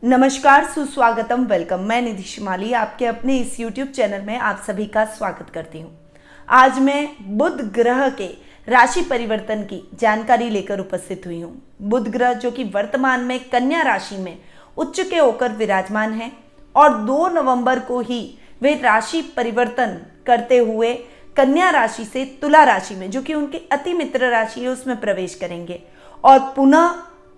नमस्कार, सुस्वागतम, वेलकम। मैं निधि शिमाली आपके अपने इस YouTube चैनल में आप सभी का स्वागत करती हूँ। आज मैं बुध ग्रह के राशि परिवर्तन की जानकारी लेकर उपस्थित हुई हूँ। बुध ग्रह जो कि वर्तमान में कन्या राशि में उच्च के होकर विराजमान है और 2 नवंबर को ही वे राशि परिवर्तन करते हुए कन्या राशि से तुला राशि में, जो कि उनकी अति मित्र राशि है, उसमें प्रवेश करेंगे और पुनः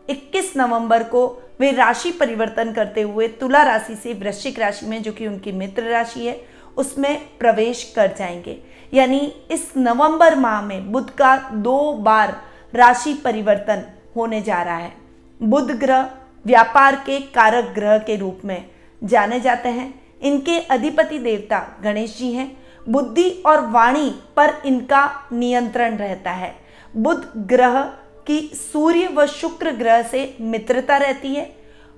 21 नवंबर को वे राशि परिवर्तन करते हुए तुला राशि से वृश्चिक राशि में, जो कि उनकी मित्र राशि है, उसमें प्रवेश कर जाएंगे। यानी इस नवंबर माह में बुध का 2 बार राशि परिवर्तन होने जा रहा है। बुध ग्रह व्यापार के कारक ग्रह के रूप में जाने जाते हैं। इनके अधिपति देवता गणेश जी हैं। बुद्धि और वाणी पर इनका नियंत्रण रहता है। बुध ग्रह कि सूर्य व शुक्र ग्रह से मित्रता रहती है।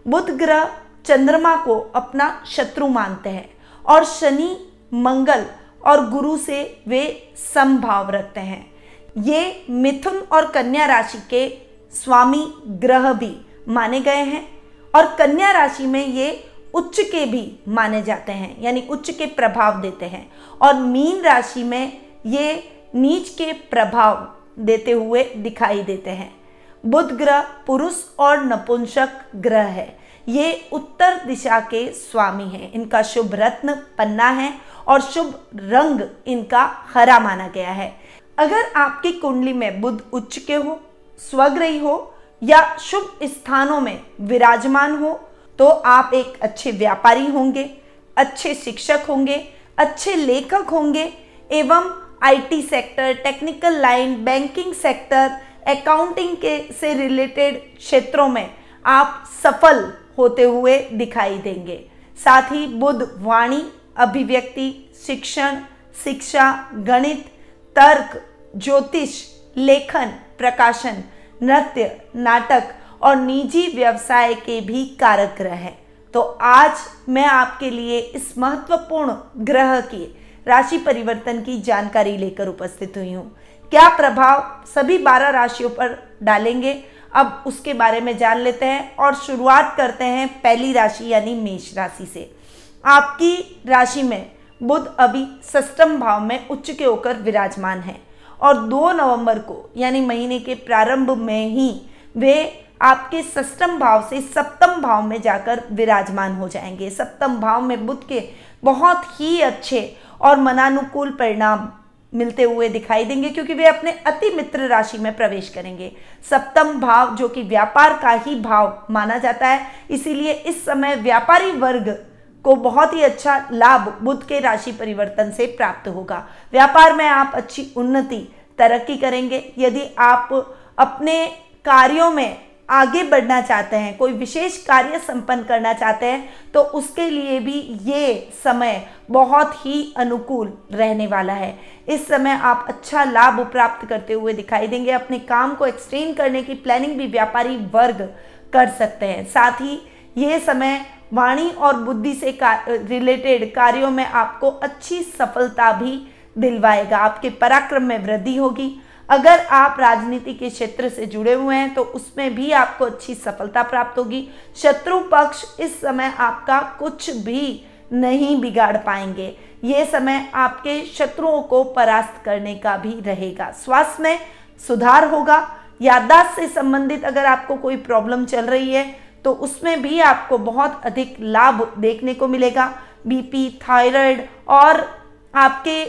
बुध ग्रह चंद्रमा को अपना शत्रु मानते हैं और शनि, मंगल और गुरु से वे समभाव रखते हैं। ये मिथुन और कन्या राशि के स्वामी ग्रह भी माने गए हैं और कन्या राशि में ये उच्च के भी माने जाते हैं, यानी उच्च के प्रभाव देते हैं, और मीन राशि में ये नीच के प्रभाव देते हुए दिखाई देते हैं। बुध ग्रह पुरुष और नपुंसक ग्रह है। ये उत्तर दिशा के स्वामी हैं। इनका शुभ रत्न पन्ना है और शुभ रंग इनका हरा माना गया है। अगर आपकी कुंडली में बुध उच्च के हो, स्वग्रही हो या शुभ स्थानों में विराजमान हो तो आप एक अच्छे व्यापारी होंगे, अच्छे शिक्षक होंगे, अच्छे लेखक होंगे एवं IT sector, technical line, banking sector, accounting के से रिलेटेड क्षेत्रों में आप सफल होते हुए दिखाई देंगे। साथ ही बुध वाणी, अभिव्यक्ति, शिक्षण, शिक्षा, गणित, तर्क, ज्योतिष, लेखन, प्रकाशन, नृत्य, नाटक और निजी व्यवसाय के भी कारक ग्रह हैं। तो आज मैं आपके लिए इस महत्वपूर्ण ग्रह की राशि परिवर्तन की जानकारी लेकर उपस्थित हुई हूँ। क्या प्रभाव सभी 12 राशियों पर डालेंगे, अब उसके बारे में जान लेते हैं और शुरुआत करते हैं पहली राशि यानी मेष राशि से। आपकी राशि में बुध अभी षष्ठम भाव में उच्च के होकर विराजमान है और 2 नवंबर को यानी महीने के प्रारंभ में ही वे आपके षष्ठम भाव से सप्तम भाव में जाकर विराजमान हो जाएंगे। सप्तम भाव में बुध के बहुत ही अच्छे और मनानुकूल परिणाम मिलते हुए दिखाई देंगे क्योंकि वे अपने अति मित्र राशि में प्रवेश करेंगे। सप्तम भाव जो कि व्यापार का ही भाव माना जाता है, इसीलिए इस समय व्यापारी वर्ग को बहुत ही अच्छा लाभ बुध के राशि परिवर्तन से प्राप्त होगा। व्यापार में आप अच्छी उन्नति, तरक्की करेंगे। यदि आप अपने कार्यों में आगे बढ़ना चाहते हैं, कोई विशेष कार्य संपन्न करना चाहते हैं, तो उसके लिए भी ये समय बहुत ही अनुकूल रहने वाला है। इस समय आप अच्छा लाभ प्राप्त करते हुए दिखाई देंगे। अपने काम को एक्सटेंड करने की प्लानिंग भी व्यापारी वर्ग कर सकते हैं। साथ ही ये समय वाणी और बुद्धि से रिलेटेड कार्यों में आपको अच्छी सफलता भी दिलवाएगा। आपके पराक्रम में वृद्धि होगी। अगर आप राजनीति के क्षेत्र से जुड़े हुए हैं तो उसमें भी आपको अच्छी सफलता प्राप्त होगी। शत्रु पक्ष इस समय आपका कुछ भी नहीं बिगाड़ पाएंगे। ये समय आपके शत्रुओं को परास्त करने का भी रहेगा। स्वास्थ्य में सुधार होगा। याददाश्त से संबंधित अगर आपको कोई प्रॉब्लम चल रही है तो उसमें भी आपको बहुत अधिक लाभ देखने को मिलेगा। बीपी, थायराइड और आपके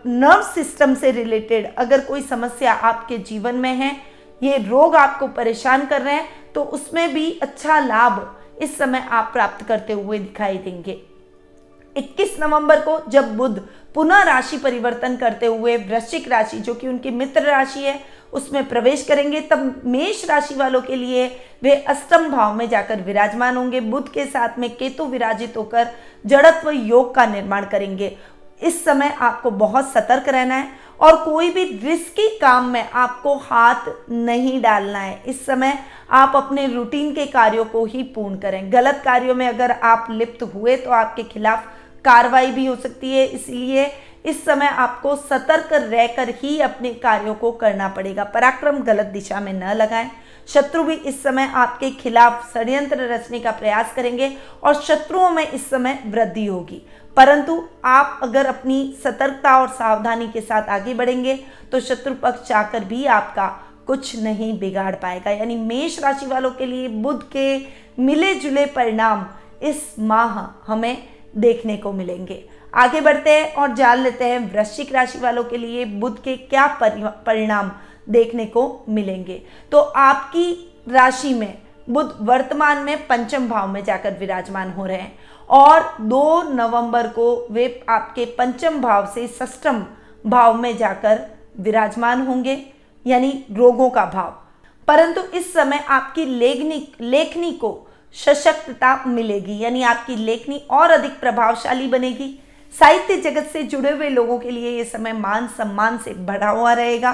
नर्व सिस्टम से रिलेटेड अगर कोई समस्या आपके जीवन में है, ये रोग आपको परेशान कर रहे हैं, तो उसमें भी अच्छा लाभ इस समय आप प्राप्त करते हुए दिखाई देंगे। 21 नवंबर को जब बुध पुनः राशि परिवर्तन करते हुए वृश्चिक राशि जो कि उनकी मित्र राशि है उसमें प्रवेश करेंगे, तब मेष राशि वालों के लिए वे अष्टम भाव में जाकर विराजमान होंगे। बुध के साथ में केतु विराजित होकर जड़त्व योग का निर्माण करेंगे। इस समय आपको बहुत सतर्क रहना है और कोई भी रिस्की काम में आपको हाथ नहीं डालना है। इस समय आप अपने रूटीन के कार्यों को ही पूर्ण करें। गलत कार्यों में अगर आप लिप्त हुए तो आपके खिलाफ कार्रवाई भी हो सकती है, इसलिए इस समय आपको सतर्क रहकर ही अपने कार्यों को करना पड़ेगा। पराक्रम गलत दिशा में न लगाएं। शत्रु भी इस समय आपके खिलाफ षड्यंत्र रचने का प्रयास करेंगे और शत्रुओं में इस समय वृद्धि होगी। परंतु आप अगर अपनी सतर्कता और सावधानी के साथ आगे बढ़ेंगे तो शत्रु पक्ष चाहकर भी आपका कुछ नहीं बिगाड़ पाएगा। यानी मेष राशि वालों के लिए बुध के मिले जुले परिणाम इस माह हमें देखने को मिलेंगे। आगे बढ़ते हैं और जान लेते हैं वृश्चिक राशि वालों के लिए बुध के क्या परिणाम देखने को मिलेंगे। तो आपकी राशि में बुध वर्तमान में पंचम भाव में जाकर विराजमान हो रहे हैं और 2 नवंबर को वे आपके पंचम भाव से षष्ठम भाव में जाकर विराजमान होंगे, यानी रोगों का भाव। परंतु इस समय आपकी लेखनी को सशक्तता मिलेगी, यानी आपकी लेखनी और अधिक प्रभावशाली बनेगी। साहित्य जगत से जुड़े हुए लोगों के लिए ये समय मान सम्मान से बढ़ा हुआ रहेगा।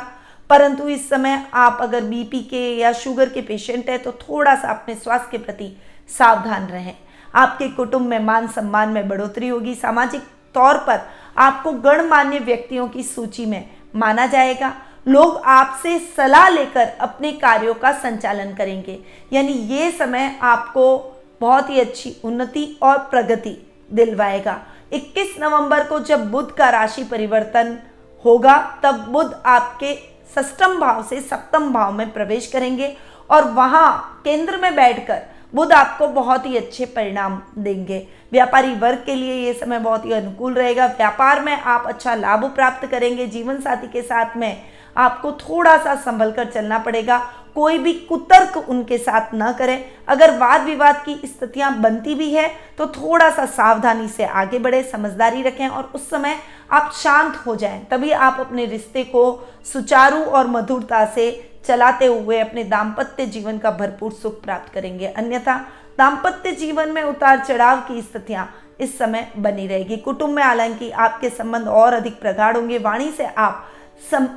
परंतु इस समय आप अगर बीपी के या शुगर के पेशेंट हैं तो थोड़ा सा अपने स्वास्थ्य के प्रति सावधान रहें। आपके कुटुंब में मान सम्मान में बढ़ोतरी होगी। सामाजिक तौर पर आपको गणमान्य व्यक्तियों की सूची में माना जाएगा। लोग आपसे सलाह लेकर अपने कार्यों का संचालन करेंगे, यानी ये समय आपको बहुत ही अच्छी उन्नति और प्रगति दिलवाएगा। 21 नवंबर को जब बुध का राशि परिवर्तन होगा तब बुध आपके षष्ठम भाव से सप्तम भाव में प्रवेश करेंगे और वहां केंद्र में बैठकर बुध आपको बहुत ही अच्छे परिणाम देंगे। व्यापारी वर्ग के लिए ये समय बहुत ही अनुकूल रहेगा। व्यापार में आप अच्छा लाभ प्राप्त करेंगे। जीवन साथी के साथ में आपको थोड़ा सा संभल कर चलना पड़ेगा। कोई भी कुतर्क उनके साथ न करें। अगर वाद विवाद की स्थितियां बनती भी है तो थोड़ा सा सावधानी से आगे बढ़े, समझदारी रखें और उस समय आप शांत हो जाएं, तभी आप अपने रिश्ते को सुचारू और मधुरता से चलाते हुए अपने दाम्पत्य जीवन का भरपूर सुख प्राप्त करेंगे। अन्यथा दाम्पत्य जीवन में उतार चढ़ाव की स्थितियां इस समय बनी रहेगी। कुटुंब में हालांकि आपके संबंध और अधिक प्रगाढ़ होंगे। वाणी से आप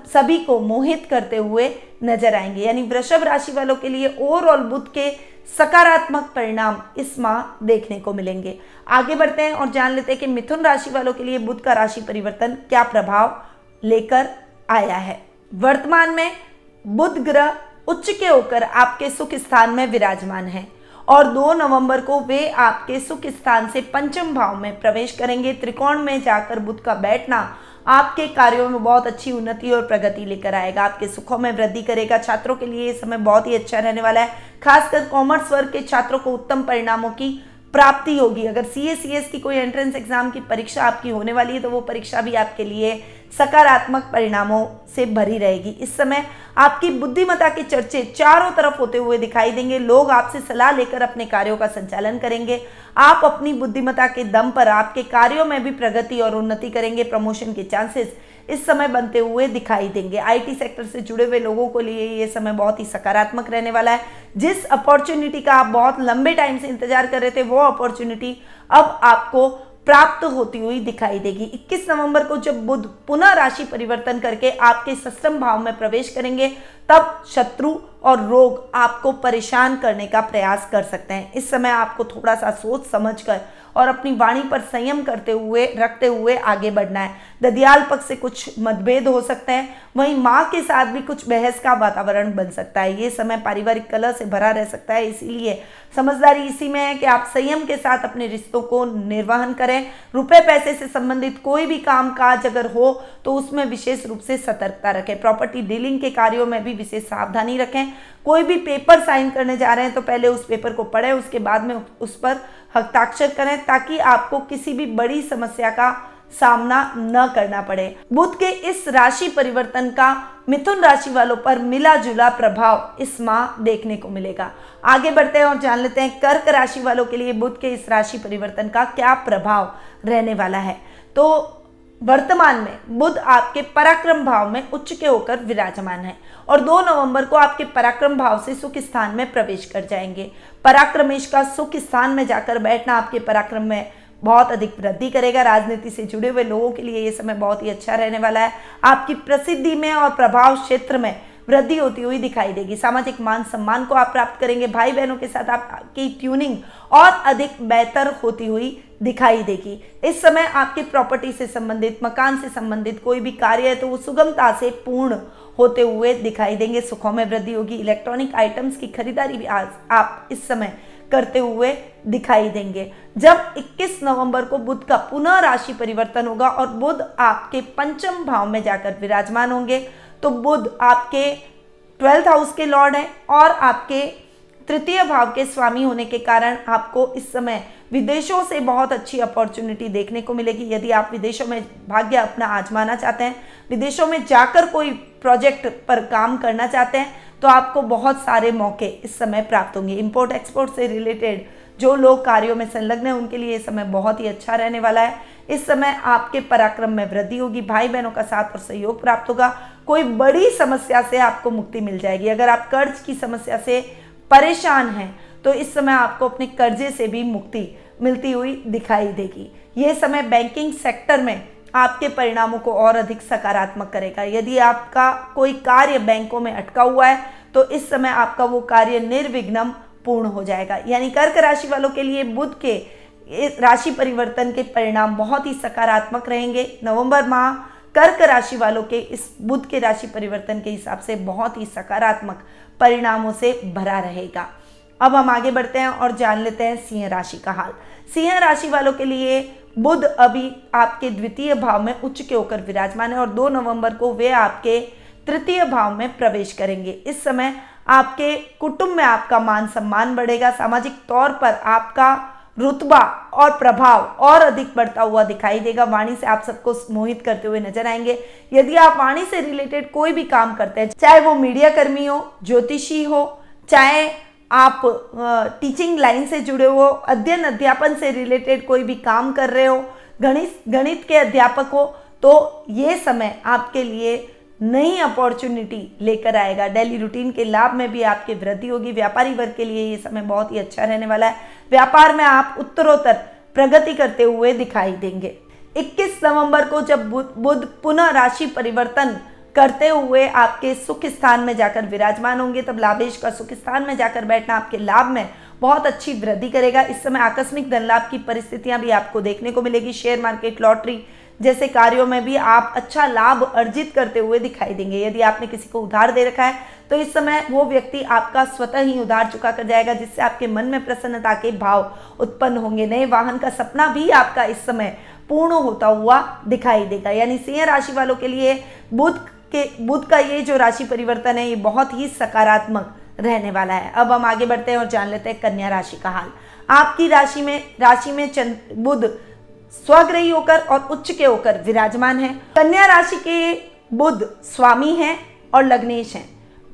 सभी को मोहित करते हुए नजर आएंगे। यानी वृषभ राशि वालों के लिए ओवरऑल बुध के सकारात्मक परिणाम इस माह देखने को मिलेंगे। आगे बढ़ते हैं और जान लेते हैं कि मिथुन राशि वालों के लिए बुध का राशि परिवर्तन क्या प्रभाव लेकर आया है। वर्तमान में बुध ग्रह उच्च के होकर आपके सुख स्थान में विराजमान है और 2 नवंबर को वे आपके सुख स्थान से पंचम भाव में प्रवेश करेंगे। त्रिकोण में जाकर बुध का बैठना आपके कार्यों में बहुत अच्छी उन्नति और प्रगति लेकर आएगा, आपके सुखों में वृद्धि करेगा। छात्रों के लिए ये समय बहुत ही अच्छा रहने वाला है। खासकर कॉमर्स वर्ग के छात्रों को उत्तम परिणामों की प्राप्ति होगी। अगर CA/CS की कोई एंट्रेंस एग्जाम की परीक्षा आपकी होने वाली है तो वो परीक्षा भी आपके लिए सकारात्मक परिणामों से भरी रहेगी। इस समय आपकी बुद्धिमत्ता के चर्चे चारों तरफ होते हुए दिखाई देंगे। लोग आपसे सलाह लेकर अपने कार्यों का संचालन करेंगे। आप अपनी बुद्धिमत्ता के दम पर आपके कार्यों में भी प्रगति और उन्नति करेंगे। प्रमोशन के चांसेस इस समय बनते हुए दिखाई देंगे। IT सेक्टर से जुड़े हुए लोगों के लिए ये समय बहुत ही सकारात्मक रहने वाला है। जिस अपॉर्चुनिटी का आप बहुत लंबे टाइम से इंतजार कर रहे थे वो अपॉर्चुनिटी अब आपको प्राप्त होती हुई दिखाई देगी। 21 नवंबर को जब बुध पुनः राशि परिवर्तन करके आपके षष्ठम भाव में प्रवेश करेंगे तब शत्रु और रोग आपको परेशान करने का प्रयास कर सकते हैं। इस समय आपको थोड़ा सा सोच समझकर और अपनी वाणी पर संयम रखते हुए आगे बढ़ना है। ददियाल पक्ष से कुछ मतभेद हो सकते हैं, वहीं माँ के साथ भी कुछ बहस का वातावरण बन सकता है। ये समय पारिवारिक कलह से भरा रह सकता है, इसीलिए समझदारी इसी में है कि आप संयम के साथ अपने रिश्तों को निर्वहन करें। रुपए पैसे से संबंधित कोई भी काम काज अगर हो तो उसमें विशेष रूप से सतर्कता रखें। प्रॉपर्टी डीलिंग के कार्यों में भी विशेष सावधानी रखें। कोई भी पेपर साइन करने जा रहे हैं तो पहले उस पेपर को पढ़ें, उसके बाद में उस पर हस्ताक्षर करें ताकि आपको किसी भी बड़ी समस्या का सामना न करना पड़े। बुध के इस राशि परिवर्तन का मिथुन राशि वालों पर मिला जुला प्रभाव इस माह देखने को मिलेगा। आगे बढ़ते हैं और जान लेते हैं कर्क राशि वालों के लिए बुध के इस राशि परिवर्तन का क्या प्रभाव रहने वाला है। तो वर्तमान में बुध आपके पराक्रम भाव में उच्च के होकर विराजमान है और 2 नवंबर को आपके पराक्रम भाव से सुख स्थान में प्रवेश कर जाएंगे। पराक्रमेश का सुख स्थान में जाकर बैठना आपके पराक्रम में बहुत अधिक वृद्धि करेगा। राजनीति से जुड़े हुए लोगों के लिए ये समय बहुत ही अच्छा रहने वाला है। आपकी प्रसिद्धि में और प्रभाव क्षेत्र में वृद्धि होती हुई दिखाई देगी। सामाजिक मान सम्मान को आप प्राप्त करेंगे। भाई बहनों के साथ आपकी ट्यूनिंग और अधिक बेहतर होती हुई दिखाई देगी। इस समय आपकी प्रॉपर्टी से संबंधित, मकान से संबंधित कोई भी कार्य है तो वो सुगमता से पूर्ण होते हुए दिखाई देंगे। सुखों में वृद्धि होगी। इलेक्ट्रॉनिक आइटम्स की खरीदारी भी आज आप इस समय करते हुए दिखाई देंगे। जब 21 नवंबर को बुध का पुनः राशि परिवर्तन होगा और बुध आपके पंचम भाव में जाकर विराजमान होंगे, तो बुध आपके 12th हाउस के लॉर्ड हैं और आपके तृतीय भाव के स्वामी होने के कारण आपको इस समय विदेशों से बहुत अच्छी अपॉर्चुनिटी देखने को मिलेगी। यदि आप विदेशों में भाग्य अपना आजमाना चाहते हैं, विदेशों में जाकर कोई प्रोजेक्ट पर काम करना चाहते हैं, तो आपको बहुत सारे मौके इस समय प्राप्त होंगे। इंपोर्ट एक्सपोर्ट से रिलेटेड जो लोग कार्यों में संलग्न हैं उनके लिए ये समय बहुत ही अच्छा रहने वाला है। इस समय आपके पराक्रम में वृद्धि होगी। भाई बहनों का साथ और सहयोग प्राप्त होगा। कोई बड़ी समस्या से आपको मुक्ति मिल जाएगी। अगर आप कर्ज की समस्या से परेशान हैं तो इस समय आपको अपने कर्जे से भी मुक्ति मिलती हुई दिखाई देगी। ये समय बैंकिंग सेक्टर में आपके परिणामों को और अधिक सकारात्मक करेगा। यदि आपका कोई कार्य बैंकों में अटका हुआ है तो इस समय आपका वो कार्य निर्विघ्न पूर्ण हो जाएगा। यानी कर्क राशि वालों के लिए बुध के राशि परिवर्तन के परिणाम बहुत ही सकारात्मक रहेंगे। नवंबर माह कर्क राशि वालों के इस बुध के राशि परिवर्तन के हिसाब से बहुत ही सकारात्मक परिणामों से भरा रहेगा। अब हम आगे बढ़ते हैं और जान लेते हैं सिंह राशि का हाल। सिंह राशि वालों के लिए बुध अभी आपके द्वितीय भाव में उच्च के होकर विराजमान है और 2 नवंबर को वे आपके तृतीय भाव में प्रवेश करेंगे। इस समय आपके कुटुंब में आपका मान सम्मान बढ़ेगा। सामाजिक तौर पर आपका रुतबा और प्रभाव और अधिक बढ़ता हुआ दिखाई देगा। वाणी से आप सबको मोहित करते हुए नजर आएंगे। यदि आप वाणी से रिलेटेड कोई भी काम करते हैं, चाहे वो मीडिया कर्मी हो, ज्योतिषी हो, चाहे आप टीचिंग लाइन से जुड़े हो, अध्ययन अध्यापन से रिलेटेड कोई भी काम कर रहे हो, गणित के अध्यापक हो, तो ये समय आपके लिए नई अपॉर्चुनिटी लेकर आएगा। डेली रूटीन के लाभ में भी आपकी वृद्धि होगी। व्यापारी वर्ग के लिए ये समय बहुत ही अच्छा रहने वाला है। व्यापार में आप उत्तरोत्तर प्रगति करते हुए दिखाई देंगे। 21 नवंबर को जब बुध पुनः राशि परिवर्तन करते हुए आपके सुख स्थान में जाकर विराजमान होंगे, तब लाभेश का सुख स्थान में जाकर बैठना आपके लाभ में बहुत अच्छी वृद्धि करेगा। इस समय आकस्मिक धन लाभ की परिस्थितियां भी आपको देखने को मिलेगी। शेयर मार्केट, लॉटरी जैसे कार्यों में भी आप अच्छा लाभ अर्जित करते हुए दिखाई देंगे। यदि आपने किसी को उधार दे रखा है तो इस समय वो व्यक्ति आपका स्वतः ही उधार चुका कर जाएगा, जिससे आपके मन में प्रसन्नता के भाव उत्पन्न होंगे। नए वाहन का सपना भी आपका इस समय पूर्ण होता हुआ दिखाई देगा। यानी सिंह राशि वालों के लिए बुध का ये जो राशि परिवर्तन है ये बहुत ही सकारात्मक रहने वाला है। अब हम आगे बढ़ते हैं और जान लेते हैं कन्या राशि का हाल। आपकी राशि में बुध स्वग्रही होकर और उच्च के होकर विराजमान है। कन्या राशि के बुध स्वामी हैं और लग्नेश हैं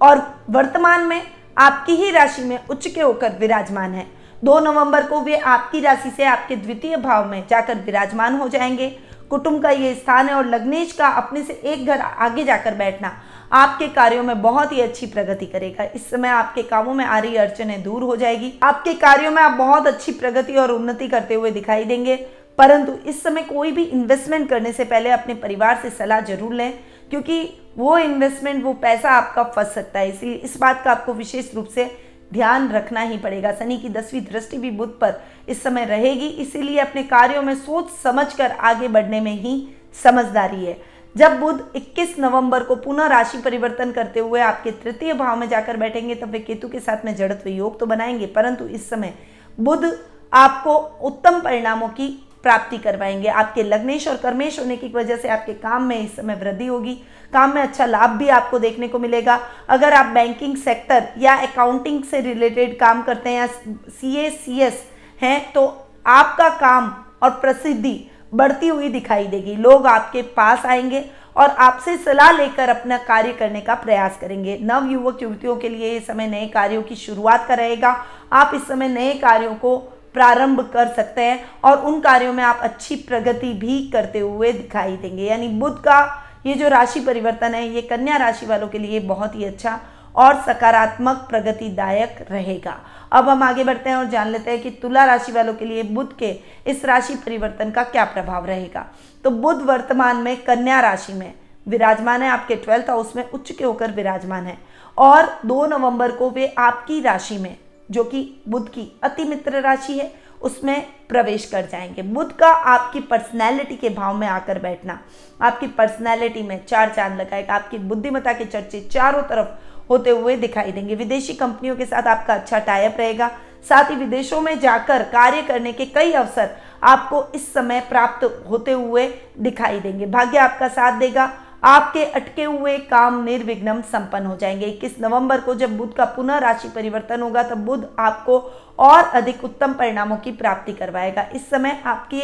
और वर्तमान में आपकी ही राशि में उच्च के होकर विराजमान है। 2 नवंबर को वे आपकी राशि से आपके द्वितीय भाव में जाकर विराजमान हो जाएंगे। कुटुंब का ये स्थान है और लग्नेश का अपने से एक घर आगे जाकर बैठना आपके कार्यों में बहुत ही अच्छी प्रगति करेगा। इस समय आपके कामों में आ रही अड़चनें दूर हो जाएगी। आपके कार्यों में आप बहुत अच्छी प्रगति और उन्नति करते हुए दिखाई देंगे। परंतु इस समय कोई भी इन्वेस्टमेंट करने से पहले अपने परिवार से सलाह जरूर लें, क्योंकि वो इन्वेस्टमेंट, वो पैसा आपका फंस सकता है। इसलिए इस बात का आपको विशेष रूप से ध्यान रखना ही पड़ेगा। शनि की 10वीं दृष्टि भी बुध पर इस समय रहेगी, इसीलिए अपने कार्यों में सोच समझकर आगे बढ़ने में ही समझदारी है। जब बुध 21 नवंबर को पुनः राशि परिवर्तन करते हुए आपके तृतीय भाव में जाकर बैठेंगे, तब वे केतु के साथ में जड़त्व योग तो बनाएंगे, परंतु इस समय बुध आपको उत्तम परिणामों की प्राप्ति करवाएंगे। आपके लग्नेश और कर्मेश होने की वजह से आपके काम में इस समय वृद्धि होगी। काम में अच्छा लाभ भी आपको देखने को मिलेगा। अगर आप बैंकिंग सेक्टर या अकाउंटिंग से रिलेटेड काम करते हैं या CA CS हैं, तो आपका काम और प्रसिद्धि बढ़ती हुई दिखाई देगी। लोग आपके पास आएंगे और आपसे सलाह लेकर अपना कार्य करने का प्रयास करेंगे। नव युवक युवतियों के लिए ये समय नए कार्यों की शुरुआत का रहेगा। आप इस समय नए कार्यों को प्रारंभ कर सकते हैं और उन कार्यों में आप अच्छी प्रगति भी करते हुए दिखाई देंगे। यानी बुध का ये जो राशि परिवर्तन है ये कन्या राशि वालों के लिए बहुत ही अच्छा और सकारात्मक प्रगतिदायक रहेगा। अब हम आगे बढ़ते हैं और जान लेते हैं कि तुला राशि वालों के लिए बुध के इस राशि परिवर्तन का क्या प्रभाव रहेगा। तो बुध वर्तमान में कन्या राशि में विराजमान है, आपके 12th हाउस में उच्च के होकर विराजमान है। और 2 नवंबर को वे आपकी राशि में, जो कि बुध की अति मित्र राशि है, उसमें प्रवेश कर जाएंगे। बुध का आपकी पर्सनैलिटी के भाव में आकर बैठना आपकी पर्सनैलिटी में 4 चांद लगाएगा। आपकी बुद्धिमत्ता के चर्चे चारों तरफ होते हुए दिखाई देंगे। विदेशी कंपनियों के साथ आपका अच्छा टाइप रहेगा। साथ ही विदेशों में जाकर कार्य करने के कई अवसर आपको इस समय प्राप्त होते हुए दिखाई देंगे। भाग्य आपका साथ देगा। आपके अटके हुए काम निर्विघ्न संपन्न हो जाएंगे। 21 नवंबर को जब बुध का पुनः राशि परिवर्तन होगा तब बुध आपको और अधिक उत्तम परिणामों की प्राप्ति करवाएगा। इस समय आपकी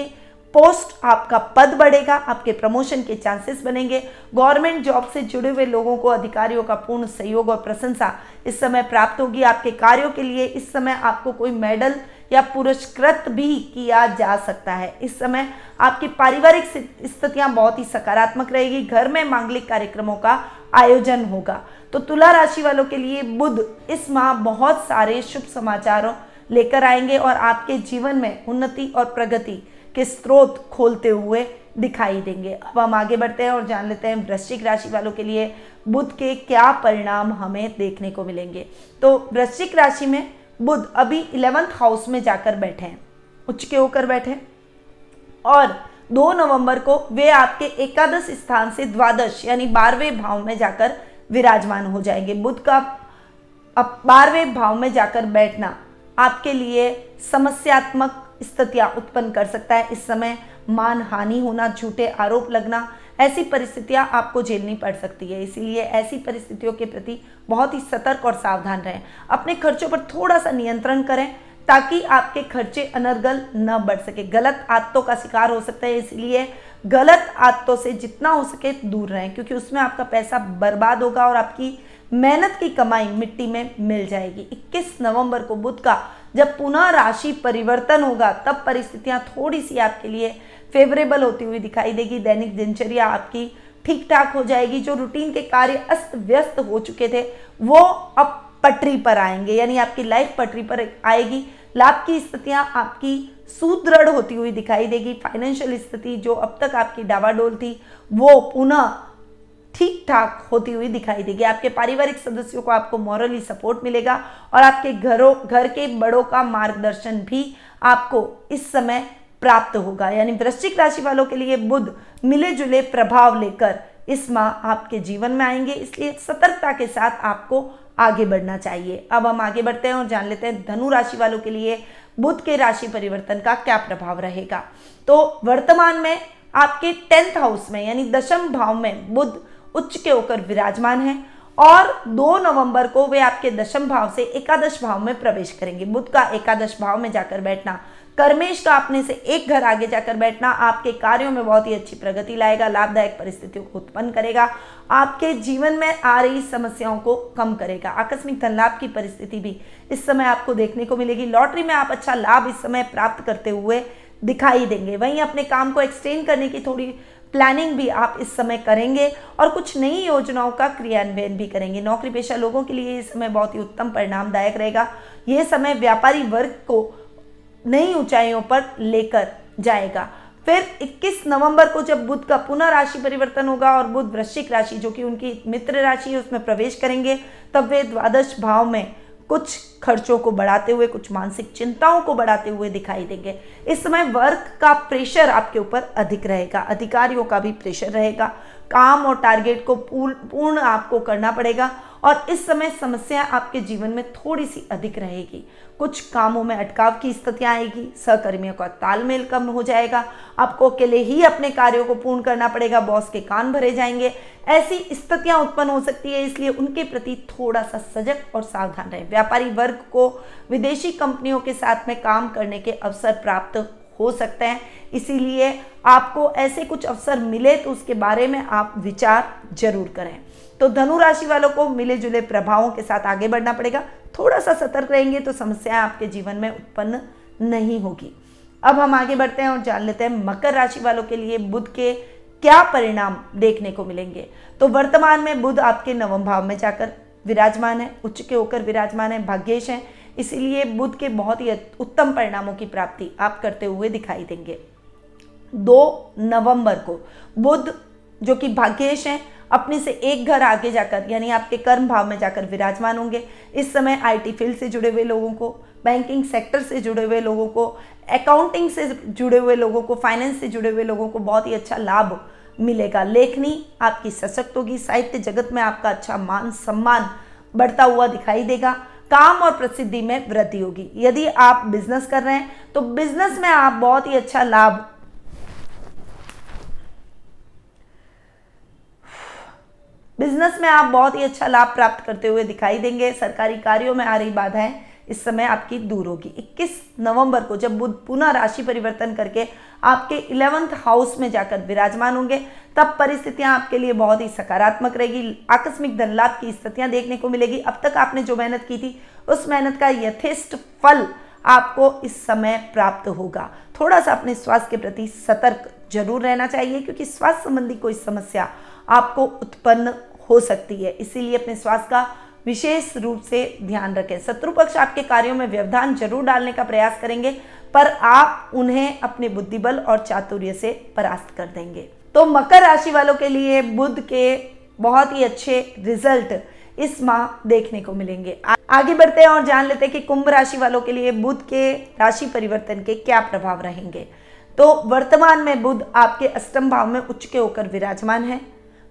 पोस्ट, आपका पद बढ़ेगा, आपके प्रमोशन के चांसेस बनेंगे। गवर्नमेंट जॉब से जुड़े हुए लोगों को अधिकारियों का पूर्ण सहयोग और प्रशंसा इस समय प्राप्त होगी। आपके कार्यों के लिए इस समय आपको कोई मेडल या पुरस्कृत भी किया जा सकता है। इस समय आपकी पारिवारिक स्थितियां बहुत ही सकारात्मक रहेगी। घर में मांगलिक कार्यक्रमों का आयोजन होगा। तो तुला राशि वालों के लिए बुध इस माह बहुत सारे शुभ समाचारों लेकर आएंगे और आपके जीवन में उन्नति और प्रगति के स्रोत खोलते हुए दिखाई देंगे। अब हम आगे बढ़ते हैं और जान लेते हैं वृश्चिक राशि वालों के लिए बुध के क्या परिणाम हमें देखने को मिलेंगे। तो वृश्चिक राशि में बुध अभी 11th हाउस में जाकर बैठे हैं, उच्च के होकर बैठे हैं और 2 नवंबर को वे आपके एकादश स्थान से द्वादश यानी 12वें भाव में जाकर विराजमान हो जाएंगे। बुध का अब 12वें भाव में जाकर बैठना आपके लिए समस्यात्मक स्थितियां उत्पन्न कर सकता है। इस समय मान हानि होना, झूठे आरोप लगना, ऐसी परिस्थितियां आपको झेलनी पड़ सकती है। इसीलिए ऐसी परिस्थितियों के प्रति बहुत ही सतर्क और सावधान रहें। अपने खर्चों पर थोड़ा सा नियंत्रण करें ताकि आपके खर्चे अनर्गल न बढ़ सके। गलत आदतों का शिकार हो सकता है, इसलिए गलत आदतों से जितना हो सके दूर रहें, क्योंकि उसमें आपका पैसा बर्बाद होगा और आपकी मेहनत की कमाई मिट्टी में मिल जाएगी। 21 नवंबर को बुध का जब पुनः राशि परिवर्तन होगा तब परिस्थितियां थोड़ी सी आपके लिए फेवरेबल होती हुई दिखाई देगी। दैनिक दिनचर्या आपकी ठीक ठाक हो जाएगी। जो रूटीन के कार्य अस्त व्यस्त हो चुके थे वो अब पटरी पर आएंगे, यानी आपकी लाइफ पटरी पर आएगी। लाभ की स्थितियां आपकी सुदृढ़ होती हुई दिखाई देगी। फाइनेंशियल स्थिति जो अब तक आपकी डावाडोल थी वो पुनः ठीक ठाक होती हुई दिखाई देगी। आपके पारिवारिक सदस्यों को आपको मॉरली सपोर्ट मिलेगा और आपके घर के बड़ों का मार्गदर्शन भी आपको इस समय प्राप्त होगा। यानी वृश्चिक राशि वालों के लिए बुध मिले जुले प्रभाव लेकर इस माह आपके जीवन में आएंगे, इसलिए सतर्कता के साथ आपको आगे बढ़ना चाहिए। अब हम आगे बढ़ते हैं और जान लेते हैं धनु राशि वालों के लिए बुध के राशि परिवर्तन का क्या प्रभाव रहेगा। तो वर्तमान में आपके 10th हाउस में यानी दशम भाव में बुध उच्च के होकर विराजमान है और 2 नवंबर को वे आपके दशम भाव से एकादश भाव में प्रवेश करेंगे। बुध का एकादश भाव में जाकर बैठना, कर्मेश का अपने से एक घर आगे जाकर बैठना आपके कार्यों में बहुत ही अच्छी प्रगति लाएगा, लाभदायक परिस्थितियों को उत्पन्न करेगा, आपके जीवन में आ रही समस्याओं को कम करेगा। आकस्मिक धन लाभ की परिस्थिति भी इस समय आपको देखने को मिलेगी। लॉटरी में आप अच्छा लाभ इस समय प्राप्त करते हुए दिखाई देंगे। वहीं अपने काम को एक्सटेंड करने की थोड़ी प्लानिंग भी आप इस समय करेंगे और कुछ नई योजनाओं का क्रियान्वयन भी करेंगे। नौकरी पेशा लोगों के लिए ये समय बहुत ही उत्तम परिणामदायक रहेगा। ये समय व्यापारी वर्ग को नई ऊंचाइयों पर लेकर जाएगा। फिर 21 नवंबर को जब बुध का पुनः राशि परिवर्तन होगा और बुध वृश्चिक राशि जो कि उनकी मित्र राशि है उसमें प्रवेश करेंगे, तब वे द्वादश भाव में कुछ खर्चों को बढ़ाते हुए, कुछ मानसिक चिंताओं को बढ़ाते हुए दिखाई देंगे। इस समय वर्क का प्रेशर आपके ऊपर अधिक रहेगा, अधिकारियों का भी प्रेशर रहेगा। काम और टारगेट को पूर्ण आपको करना पड़ेगा और इस समय समस्या आपके जीवन में थोड़ी सी अधिक रहेगी। कुछ कामों में अटकाव की स्थितियां आएगी, सहकर्मियों का तालमेल कम हो जाएगा, आपको अकेले ही अपने कार्यों को पूर्ण करना पड़ेगा, बॉस के कान भरे जाएंगे, ऐसी स्थितियां उत्पन्न हो सकती है। इसलिए उनके प्रति थोड़ा सा सजग और सावधान रहें। व्यापारी वर्ग को विदेशी कंपनियों के साथ में काम करने के अवसर प्राप्त हो सकते हैं, इसीलिए आपको ऐसे कुछ अवसर मिले तो उसके बारे में आप विचार जरूर करें। तो धनु राशि वालों को मिले जुले प्रभावों के साथ आगे बढ़ना पड़ेगा। थोड़ा सा सतर्क रहेंगे तो समस्याएं आपके जीवन में उत्पन्न नहीं होगी। अब हम आगे बढ़ते हैं और जान लेते हैं मकर राशि वालों के लिए बुध के क्या परिणाम देखने को मिलेंगे। तो वर्तमान में बुध आपके नवम भाव में जाकर विराजमान है, उच्च के होकर विराजमान है, भाग्येश है, इसीलिए बुध के बहुत ही उत्तम परिणामों की प्राप्ति आप करते हुए दिखाई देंगे। 2 नवंबर को बुध जो कि भाग्येश हैं, अपने से एक घर आगे जाकर यानी आपके कर्म भाव में जाकर विराजमान होंगे। इस समय आईटी फील्ड से जुड़े हुए लोगों को, बैंकिंग सेक्टर से जुड़े हुए लोगों को, अकाउंटिंग से जुड़े हुए लोगों को, फाइनेंस से जुड़े हुए लोगों को बहुत ही अच्छा लाभ मिलेगा। लेखनी आपकी सशक्त होगी। साहित्य जगत में आपका अच्छा मान सम्मान बढ़ता हुआ दिखाई देगा। काम और प्रसिद्धि में वृद्धि होगी। यदि आप बिजनेस कर रहे हैं तो बिजनेस में आप बहुत ही अच्छा लाभ प्राप्त करते हुए दिखाई देंगे। सरकारी कार्यों में आ रही बाधाएं इस समय आपकी दूर होगी। 21 नवंबर को जब बुध पुनः राशि परिवर्तन करके आपके 11th हाउस में जाकर विराजमान होंगे, तब परिस्थितियां आपके लिए बहुत ही सकारात्मक रहेगी। आकस्मिक धन लाभ की स्थितियां देखने को मिलेगी। अब तक आपने जो मेहनत की थी उस मेहनत का यथेष्ट फल आपको इस समय प्राप्त होगा। थोड़ा सा अपने स्वास्थ्य के प्रति सतर्क जरूर रहना चाहिए, क्योंकि स्वास्थ्य संबंधी कोई समस्या आपको उत्पन्न हो सकती है, इसीलिए अपने स्वास्थ्य का विशेष रूप से ध्यान रखें। शत्रु पक्ष आपके कार्यों में व्यवधान जरूर डालने का प्रयास करेंगे, पर आप उन्हें अपने बुद्धिबल और चातुर्य से परास्त कर देंगे। तो मकर राशि वालों के लिए बुध के बहुत ही अच्छे रिजल्ट इस माह देखने को मिलेंगे। आगे बढ़ते हैं और जान लेते हैं कि कुंभ राशि वालों के लिए बुध के राशि परिवर्तन के क्या प्रभाव रहेंगे। तो वर्तमान में बुध आपके अष्टम भाव में उच्च के होकर विराजमान है।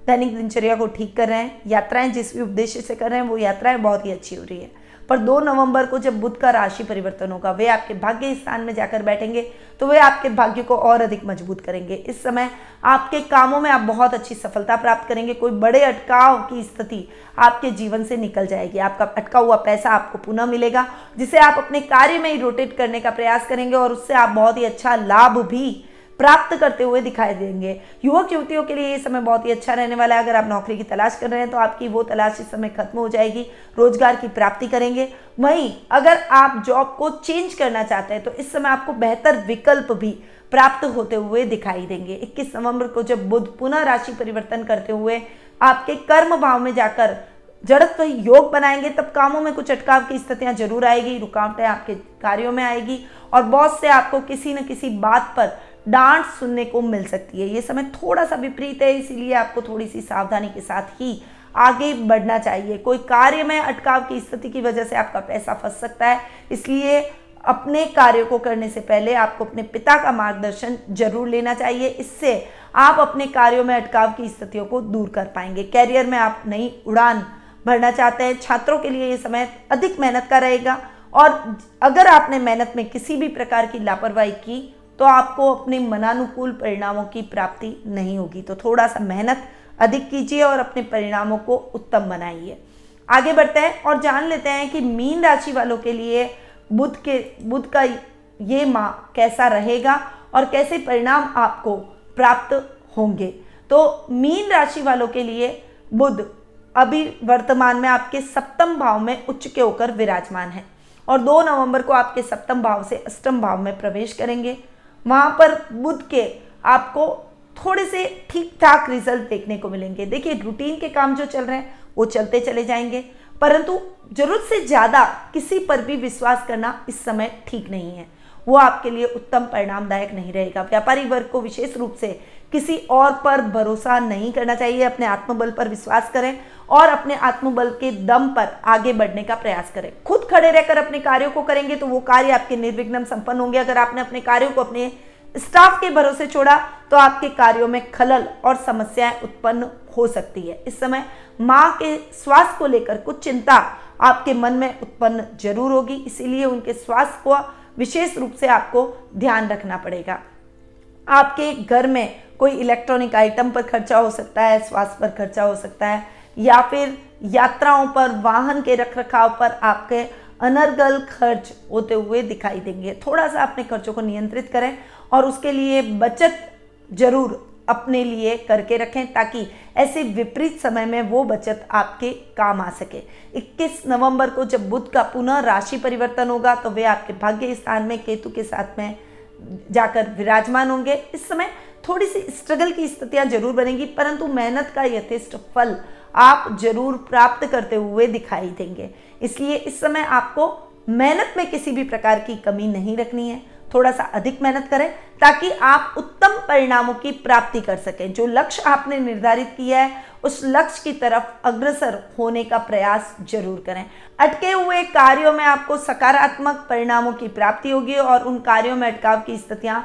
दैनिक दिनचर्या को ठीक कर रहे हैं। यात्राएं जिस भी उद्देश्य से कर रहे हैं वो यात्राएं बहुत ही अच्छी हो रही है। पर 2 नवंबर को जब बुध का राशि परिवर्तन होगा, वे आपके भाग्य स्थान में जाकर बैठेंगे, तो वे आपके भाग्य को और अधिक मजबूत करेंगे। इस समय आपके कामों में आप बहुत अच्छी सफलता प्राप्त करेंगे। कोई बड़े अटकाव की स्थिति आपके जीवन से निकल जाएगी। आपका अटका हुआ पैसा आपको पुनः मिलेगा, जिसे आप अपने कार्य में ही रोटेट करने का प्रयास करेंगे और उससे आप बहुत ही अच्छा लाभ भी प्राप्त करते हुए दिखाई देंगे। युवक युवतियों के लिए ये समय बहुत ही अच्छा रहने वाला है। अगर आप नौकरी की तलाश कर रहे हैं तो आपकी वो तलाश इस समय खत्म हो जाएगी, रोजगार की प्राप्ति करेंगे। वहीं अगर आप जॉब को चेंज करना चाहते हैं तो इस समय आपको बेहतर विकल्प भी प्राप्त होते हुए दिखाई देंगे। 21 नवंबर को जब बुध पुनः राशि परिवर्तन करते हुए आपके कर्म भाव में जाकर जड़त्व योग बनाएंगे, तब कामों में कुछ अटकाव की स्थितियां जरूर आएगी, रुकावटें आपके कार्यों में आएगी और बॉस से आपको किसी न किसी बात पर डांट सुनने को मिल सकती है। ये समय थोड़ा सा विपरीत है, इसीलिए आपको थोड़ी सी सावधानी के साथ ही आगे बढ़ना चाहिए। कोई कार्य में अटकाव की स्थिति की वजह से आपका पैसा फंस सकता है, इसलिए अपने कार्य को करने से पहले आपको अपने पिता का मार्गदर्शन जरूर लेना चाहिए। इससे आप अपने कार्यों में अटकाव की स्थितियों को दूर कर पाएंगे। कैरियर में आप नई उड़ान भरना चाहते हैं, छात्रों के लिए ये समय अधिक मेहनत का रहेगा और अगर आपने मेहनत में किसी भी प्रकार की लापरवाही की तो आपको अपने मनानुकूल परिणामों की प्राप्ति नहीं होगी। तो थोड़ा सा मेहनत अधिक कीजिए और अपने परिणामों को उत्तम बनाइए। आगे बढ़ते हैं और जान लेते हैं कि मीन राशि वालों के लिए बुध का ये माह कैसा रहेगा और कैसे परिणाम आपको प्राप्त होंगे। तो मीन राशि वालों के लिए बुध अभी वर्तमान में आपके सप्तम भाव में उच्च के होकर विराजमान है और 2 नवंबर को आपके सप्तम भाव से अष्टम भाव में प्रवेश करेंगे। वहां पर बुध के आपको थोड़े से ठीक ठाक रिजल्ट देखने को मिलेंगे। देखिए, रूटीन के काम जो चल रहे हैं वो चलते चले जाएंगे, परंतु जरूरत से ज़्यादा किसी पर भी विश्वास करना इस समय ठीक नहीं है। वो आपके लिए उत्तम परिणामदायक नहीं रहेगा। व्यापारी वर्ग को विशेष रूप से किसी और पर भरोसा नहीं करना चाहिए। अपने आत्मबल पर विश्वास करें और अपने आत्मबल के दम पर आगे बढ़ने का प्रयास करें। खुद खड़े रहकर अपने कार्यों को करेंगे तो वो कार्य आपके निर्विघ्न संपन्न होंगे। अगर आपने अपने कार्यों को अपने स्टाफ के भरोसे छोड़ा तो आपके कार्यों में खलल और समस्याएं उत्पन्न हो सकती है। इस समय माँ के स्वास्थ्य को लेकर कुछ चिंता आपके मन में उत्पन्न जरूर होगी, इसीलिए उनके स्वास्थ्य को विशेष रूप से आपको ध्यान रखना पड़ेगा। आपके घर में कोई इलेक्ट्रॉनिक आइटम पर खर्चा हो सकता है, स्वास्थ्य पर खर्चा हो सकता है या फिर यात्राओं पर, वाहन के रखरखाव पर आपके अनर्गल खर्च होते हुए दिखाई देंगे। थोड़ा सा अपने खर्चों को नियंत्रित करें और उसके लिए बचत जरूर अपने लिए करके रखें ताकि ऐसे विपरीत समय में वो बचत आपके काम आ सके। 21 नवंबर को जब बुध का पुनः राशि परिवर्तन होगा तो वे आपके भाग्य स्थान में केतु के साथ में जाकर विराजमान होंगे। इस समय थोड़ी सी स्ट्रगल की स्थितियां जरूर बनेंगी, परंतु मेहनत का यथेष्ट फल आप जरूर प्राप्त करते हुए दिखाई देंगे। इसलिए इस समय आपको मेहनत में किसी भी प्रकार की कमी नहीं रखनी है। थोड़ा सा अधिक मेहनत करें ताकि आप उत्तम परिणामों की प्राप्ति कर सकें। जो लक्ष्य आपने निर्धारित किया है उस लक्ष्य की तरफ अग्रसर होने का प्रयास जरूर करें। अटके हुए कार्यों में आपको सकारात्मक परिणामों की प्राप्ति होगी और उन कार्यों में अटकाव की स्थितियां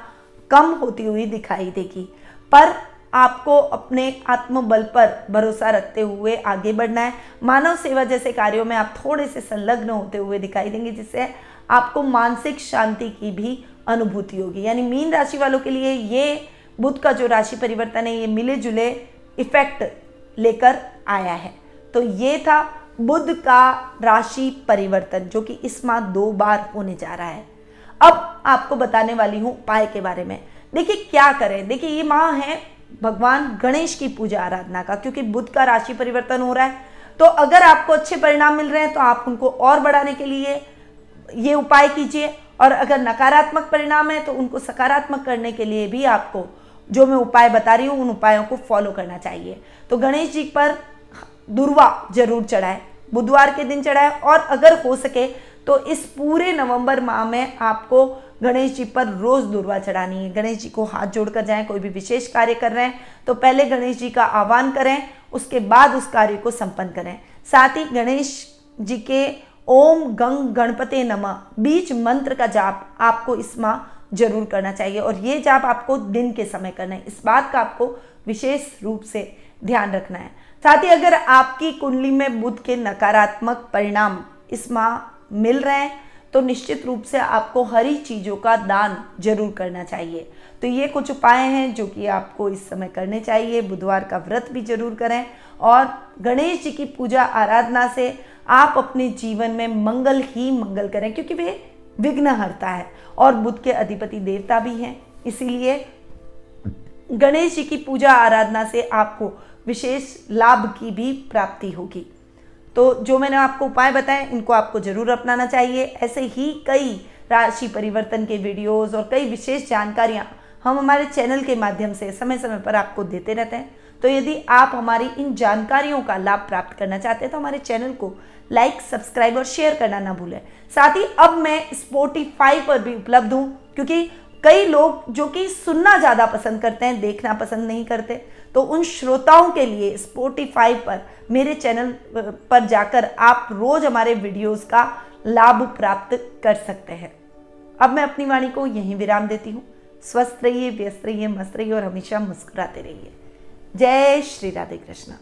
कम होती हुई दिखाई देगी। पर आपको अपने आत्मबल पर भरोसा रखते हुए आगे बढ़ना है। मानव सेवा जैसे कार्यों में आप थोड़े से संलग्न होते हुए दिखाई देंगे, जिससे आपको मानसिक शांति की भी अनुभूति होगी। यानी मीन राशि वालों के लिए ये बुध का जो राशि परिवर्तन है ये मिले जुले इफेक्ट लेकर आया है। तो ये था बुध का राशि परिवर्तन जो कि इस माह 2 बार होने जा रहा है। अब आपको बताने वाली हूँ उपाय के बारे में। देखिए क्या करें। देखिए ये माह है भगवान गणेश की पूजा आराधना का, क्योंकि बुध का राशि परिवर्तन हो रहा है। तो अगर आपको अच्छे परिणाम मिल रहे हैं तो आप उनको और बढ़ाने के लिए ये उपाय कीजिए, और अगर नकारात्मक परिणाम है तो उनको सकारात्मक करने के लिए भी आपको जो मैं उपाय बता रही हूँ उन उपायों को फॉलो करना चाहिए। तो गणेश जी पर दुर्वा जरूर चढ़ाए, बुधवार के दिन चढ़ाए, और अगर हो सके तो इस पूरे नवंबर माह में आपको गणेश जी पर रोज दुर्वा चढ़ानी है। गणेश जी को हाथ जोड़कर जाएं। कोई भी विशेष कार्य कर रहे हैं तो पहले गणेश जी का आह्वान करें, उसके बाद उस कार्य को संपन्न करें। साथ ही गणेश जी के ओम गंग गणपते नमः बीज मंत्र का जाप आपको इस माह जरूर करना चाहिए, और ये जाप आपको दिन के समय करना है। इस बात का आपको विशेष रूप से ध्यान रखना है। साथ ही अगर आपकी कुंडली में बुध के नकारात्मक परिणाम इस माह मिल रहे हैं तो निश्चित रूप से आपको हरी चीज़ों का दान जरूर करना चाहिए। तो ये कुछ उपाय हैं जो कि आपको इस समय करने चाहिए। बुधवार का व्रत भी जरूर करें, और गणेश जी की पूजा आराधना से आप अपने जीवन में मंगल ही मंगल करें, क्योंकि वे विघ्नहर्ता है और बुध के अधिपति देवता भी हैं। इसीलिए गणेश जी की पूजा आराधना से आपको विशेष लाभ की भी प्राप्ति होगी। तो जो मैंने आपको उपाय बताए इनको आपको जरूर अपनाना चाहिए। ऐसे ही कई राशि परिवर्तन के वीडियोस और कई विशेष जानकारियां हम हमारे चैनल के माध्यम से समय समय पर आपको देते रहते हैं। तो यदि आप हमारी इन जानकारियों का लाभ प्राप्त करना चाहते हैं तो हमारे चैनल को लाइक, सब्सक्राइब और शेयर करना ना भूलें। साथ ही अब मैं स्पॉटिफाई पर भी उपलब्ध हूँ, क्योंकि कई लोग जो कि सुनना ज़्यादा पसंद करते हैं, देखना पसंद नहीं करते, तो उन श्रोताओं के लिए स्पॉटिफाई पर मेरे चैनल पर जाकर आप रोज हमारे वीडियोस का लाभ प्राप्त कर सकते हैं। अब मैं अपनी वाणी को यहीं विराम देती हूँ। स्वस्थ रहिए, व्यस्त रहिए, मस्त रहिए और हमेशा मुस्कुराते रहिए। जय श्री राधे कृष्ण।